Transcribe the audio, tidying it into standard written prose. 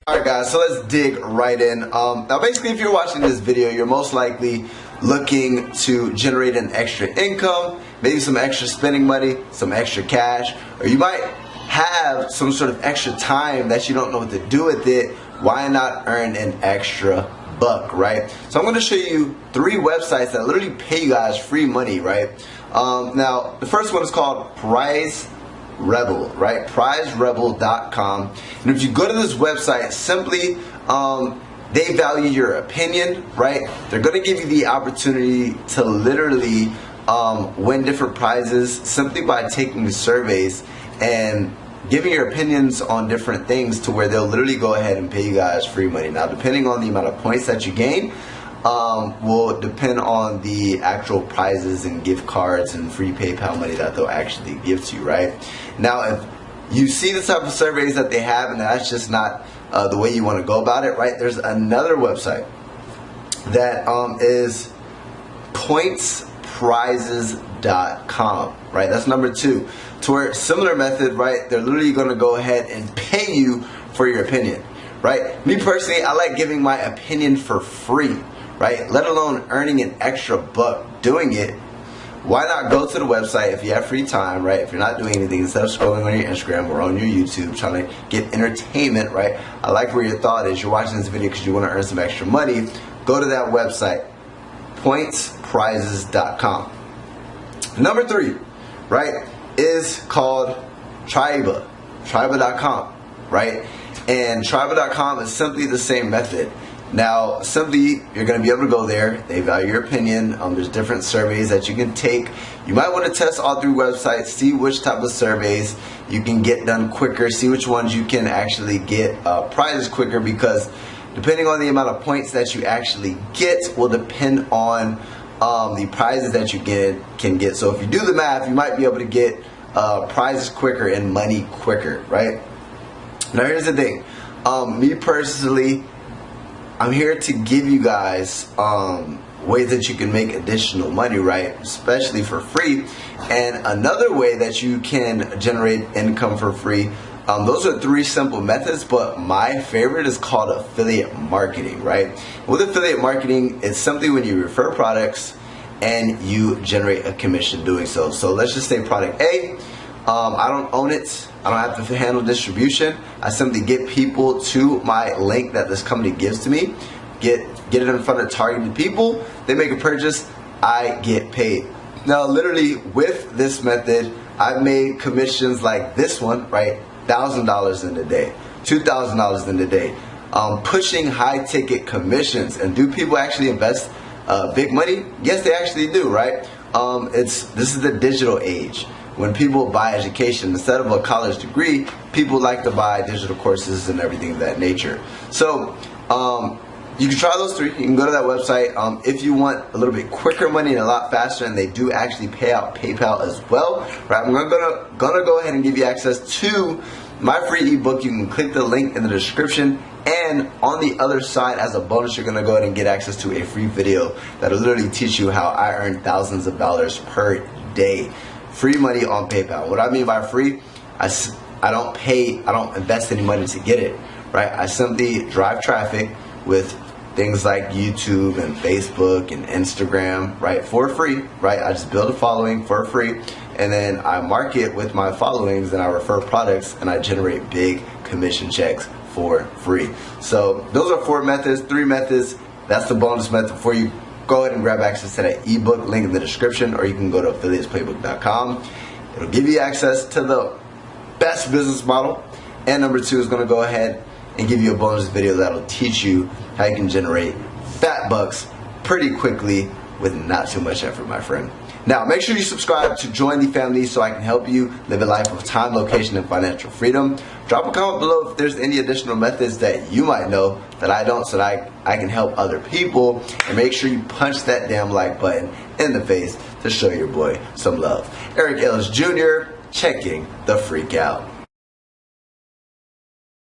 Alright guys, so let's dig right in. Now basically if you're watching this video, you're most likely looking to generate an extra income, maybe some extra spending money, some extra cash, or you might have some sort of extra time that you don't know what to do with it. Why not earn an extra buck, right? So I'm going to show you 3 websites that literally pay you guys free money, right? Now the first one is called Prize Rebel, right? PrizeRebel.com. And if you go to this website, simply they value your opinion, right? They're going to give you the opportunity to literally win different prizes simply by taking the surveys and giving your opinions on different things, to where they'll literally go ahead and pay you guys free money. Now depending on the amount of points that you gain will depend on the actual prizes and gift cards and free PayPal money that they'll actually give to you, right? Now if you see the type of surveys that they have and that's just not the way you want to go about it, right? There's another website that is pointsprizes.com, right? That's number 2. To where similar method, right? They're literally going to go ahead and pay you for your opinion, right? Me personally, I like giving my opinion for free, right? Let alone earning an extra buck doing it. Why not go to the website if you have free time, right? If you're not doing anything, instead of scrolling on your Instagram or on your YouTube trying to get entertainment, right? I like where your thought is. You're watching this video because you want to earn some extra money. Go to that website, pointsprizes.com. Number 3, right, is called Triba.com, right? And Triba.com is simply the same method. Now, simply, you're going to be able to go there. They value your opinion. There's different surveys that you can take. You might want to test all 3 websites, see which type of surveys you can get done quicker, see which ones you can actually get prizes quicker, because depending on the amount of points that you actually get will depend on the prizes that you can get. So if you do the math, you might be able to get prizes quicker and money quicker, right? Now here's the thing. Me personally, I'm here to give you guys ways that you can make additional money, right? Especially for free. And another way that you can generate income for free, those are 3 simple methods, but my favorite is called affiliate marketing, right? With affiliate marketing, it's simply when you refer products and you generate a commission doing so. So let's just say product A, I don't own it. I don't have to handle distribution. I simply get people to my link that this company gives to me, get it in front of targeted people, they make a purchase, I get paid. Now literally with this method, I've made commissions like this one, right? $1,000 in a day, $2,000 in a day, pushing high ticket commissions. And do people actually invest big money? Yes, they actually do, right? This is the digital age. When people buy education, instead of a college degree, people like to buy digital courses and everything of that nature. So you can try those 3. You can go to that website. If you want a little bit quicker money and a lot faster, and they do actually pay out PayPal as well, right? I'm gonna go ahead and give you access to my free ebook. You can click the link in the description, and on the other side, as a bonus, you're gonna go ahead and get access to a free video that'll literally teach you how I earn thousands of dollars per day. Free money on PayPal. What I mean by free, I don't invest any money to get it, right? I simply drive traffic with things like YouTube and Facebook and Instagram, right, for free, right? I just build a following for free, and then I market with my followings, and I refer products, and I generate big commission checks for free. So those are 4 methods, 3 methods. That's the bonus method for you. Go ahead and grab access to that ebook, link in the description, or you can go to affiliatesplaybook.com. It'll give you access to the best business model. And number 2 is going to go ahead and give you a bonus video that'll teach you how you can generate fat bucks pretty quickly with not too much effort, my friend. Now, make sure you subscribe to join the family so I can help you live a life of time, location, and financial freedom. Drop a comment below if there's any additional methods that you might know that I don't, so that I can help other people. And make sure you punch that damn like button in the face to show your boy some love. Eric Ellis Jr. checking the freak out.